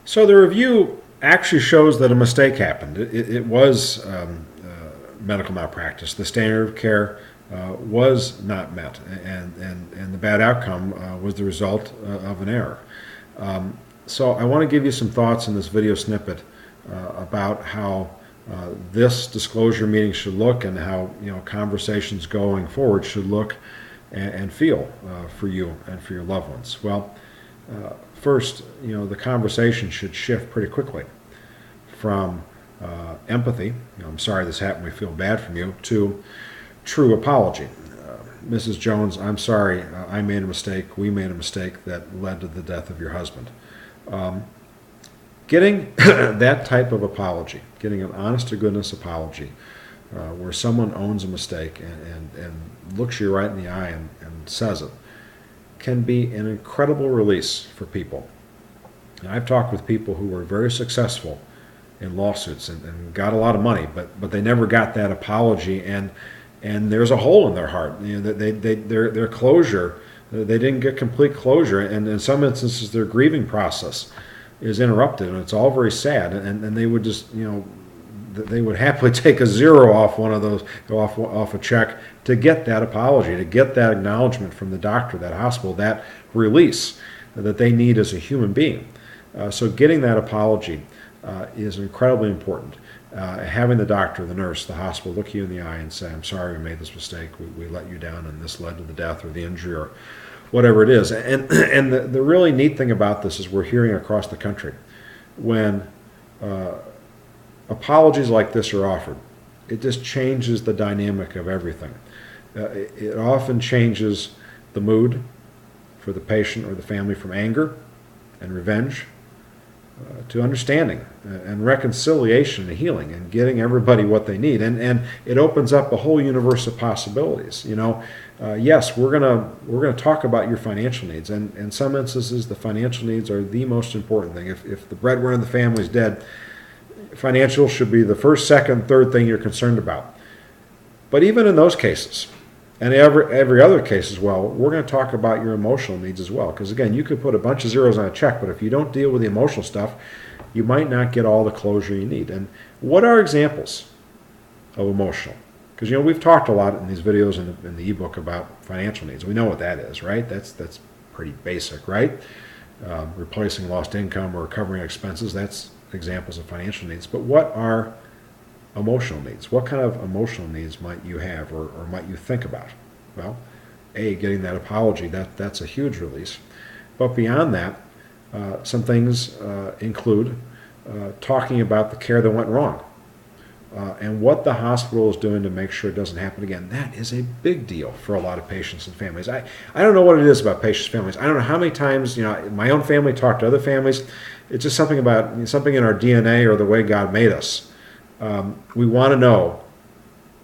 So the review actually shows that a mistake happened. It was medical malpractice. The standard of care was not met, and the bad outcome was the result of an error. So I want to give you some thoughts in this video snippet about how this disclosure meeting should look, and how conversations going forward should look and feel for you and for your loved ones. Well, first, the conversation should shift pretty quickly from empathy, I'm sorry this happened, we feel bad from you, to true apology. Mrs. Jones, I'm sorry, I made a mistake, we made a mistake that led to the death of your husband. Getting that type of apology, getting an honest-to-goodness apology, where someone owns a mistake and looks you right in the eye and says it, can be an incredible release for people. And I've talked with people who were very successful in lawsuits and got a lot of money, but they never got that apology, and there's a hole in their heart. Their closure, they didn't get complete closure, and in some instances their grieving process is interrupted, and it's all very sad, and they would just, they would happily take a zero off one of those, off a check to get that apology, to get that acknowledgement from the doctor, that hospital, that release that they need as a human being. So getting that apology is incredibly important. Having the doctor, the nurse, the hospital look you in the eye and say, I'm sorry we made this mistake, we let you down, and this led to the death or the injury or whatever it is. And the really neat thing about this is we're hearing across the country when apologies like this are offered, it just changes the dynamic of everything. It often changes the mood for the patient or the family from anger and revenge to understanding and reconciliation and healing and getting everybody what they need. And it opens up a whole universe of possibilities. Yes, we're gonna talk about your financial needs, and in some instances the financial needs are the most important thing. If the breadwinner in the family is dead, financial should be the first, second, third thing you're concerned about. But even in those cases, and every other case as well, we're going to talk about your emotional needs as well. Because again, you could put a bunch of zeros on a check, but if you don't deal with the emotional stuff, you might not get all the closure you need. And what are examples of emotional? Because we've talked a lot in these videos and in the ebook about financial needs. We know what that is, right? That's pretty basic, right? Replacing lost income or covering expenses, that's examples of financial needs. But what are emotional needs? What kind of emotional needs might you have or might you think about? Well, getting that apology, that's a huge release. But beyond that, some things include talking about the care that went wrong and what the hospital is doing to make sure it doesn't happen again. That is a big deal for a lot of patients and families. I don't know what it is about patients and families. I don't know how many times my own family talked to other families. It's just something about something in our DNA or the way God made us. We want to know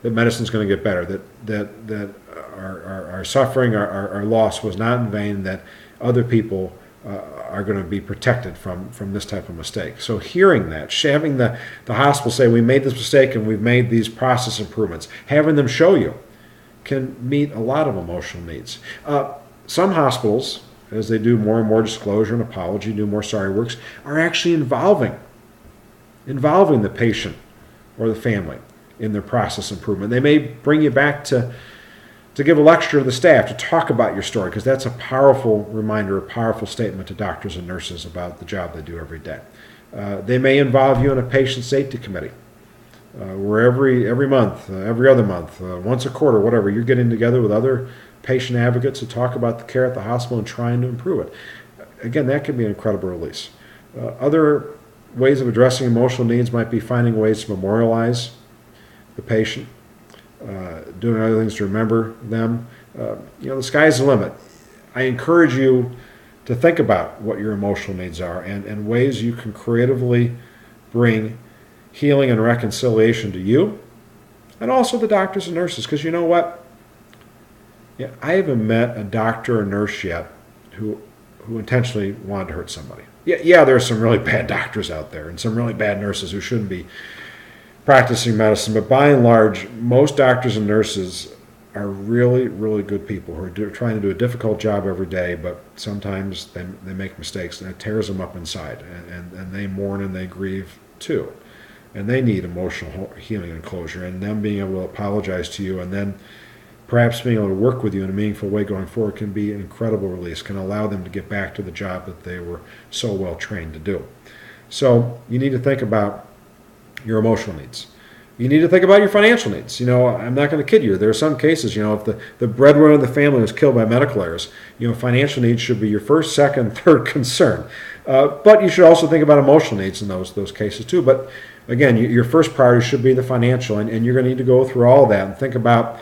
that medicine's going to get better, that our suffering, our loss was not in vain, that other people are going to be protected from this type of mistake. So hearing that, having the hospital say, we made this mistake and we've made these process improvements, having them show you, can meet a lot of emotional needs. Some hospitals, as they do more and more disclosure and apology, do more sorry works, are actually involving the patient or the family in their process improvement. They may bring you back to give a lecture to the staff, to talk about your story, because that's a powerful reminder, a powerful statement to doctors and nurses about the job they do every day. They may involve you in a patient safety committee, where every month, every other month, once a quarter, whatever, you're getting together with other patient advocates to talk about the care at the hospital and trying to improve it. Again, that can be an incredible release. Other ways of addressing emotional needs might be finding ways to memorialize the patient, doing other things to remember them. The sky's the limit. I encourage you to think about what your emotional needs are and ways you can creatively bring healing and reconciliation to you and also the doctors and nurses. Because you know what? I haven't met a doctor or nurse yet who intentionally wanted to hurt somebody. Yeah, there are some really bad doctors out there and some really bad nurses who shouldn't be practicing medicine, but by and large, most doctors and nurses are really, really good people who are trying to do a difficult job every day, but sometimes they make mistakes and it tears them up inside, and they mourn and they grieve too. And they need emotional healing and closure, and them being able to apologize to you and then perhaps being able to work with you in a meaningful way going forward can be an incredible release, can allow them to get back to the job that they were so well trained to do. So you need to think about your emotional needs. You need to think about your financial needs. I'm not going to kid you. There are some cases, if the breadwinner of the family was killed by medical errors, financial needs should be your first, second, third concern. But you should also think about emotional needs in those cases too. But again, your first priority should be the financial, and you're going to need to go through all of that and think about,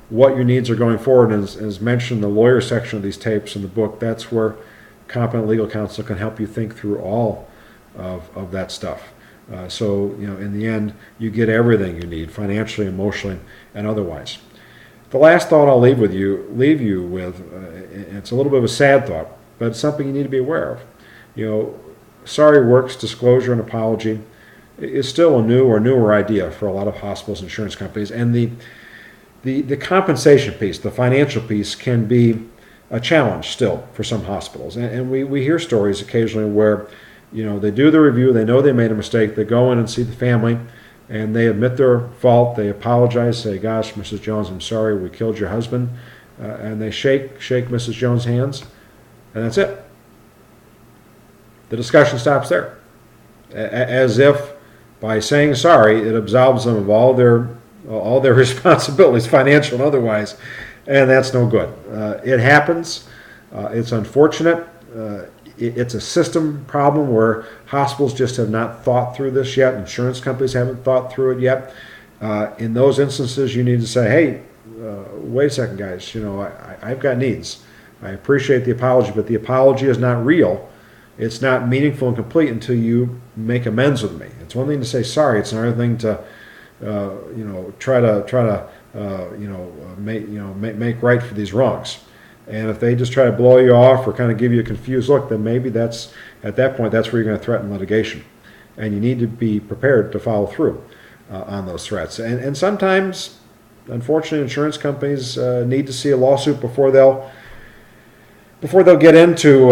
what your needs are going forward. And as mentioned in the lawyer section of these tapes in the book, that's where competent legal counsel can help you think through all of that stuff. So in the end, you get everything you need, financially, emotionally, and otherwise. The last thought I'll leave you with, it's a little bit of a sad thought, but it's something you need to be aware of. Sorry works, disclosure, and apology is still a new or newer idea for a lot of hospitals and insurance companies, and the compensation piece, the financial piece, can be a challenge still for some hospitals. And we hear stories occasionally where they do the review, they know they made a mistake, they go in and see the family, and they admit their fault, they apologize, say, gosh, Mrs. Jones, I'm sorry, we killed your husband, and they shake Mrs. Jones' hands, and that's it. The discussion stops there, as if by saying sorry, it absolves them of all their responsibilities, financial and otherwise, and that's no good. It happens. It's unfortunate. It's a system problem where hospitals just have not thought through this yet. Insurance companies haven't thought through it yet. In those instances, you need to say, hey, wait a second, guys. I've got needs. I appreciate the apology, but the apology is not real. It's not meaningful and complete until you make amends with me. It's one thing to say sorry. It's another thing to, try to make right for these wrongs. And if they just try to blow you off or kind of give you a confused look, then maybe at that point, that's where you're going to threaten litigation. And you need to be prepared to follow through on those threats. And sometimes, unfortunately, insurance companies need to see a lawsuit before they'll get into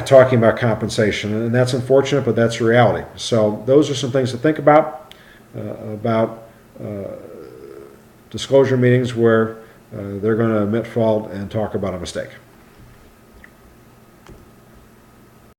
talking about compensation. And that's unfortunate, but that's reality. So those are some things to think about disclosure meetings where they're going to admit fault and talk about a mistake.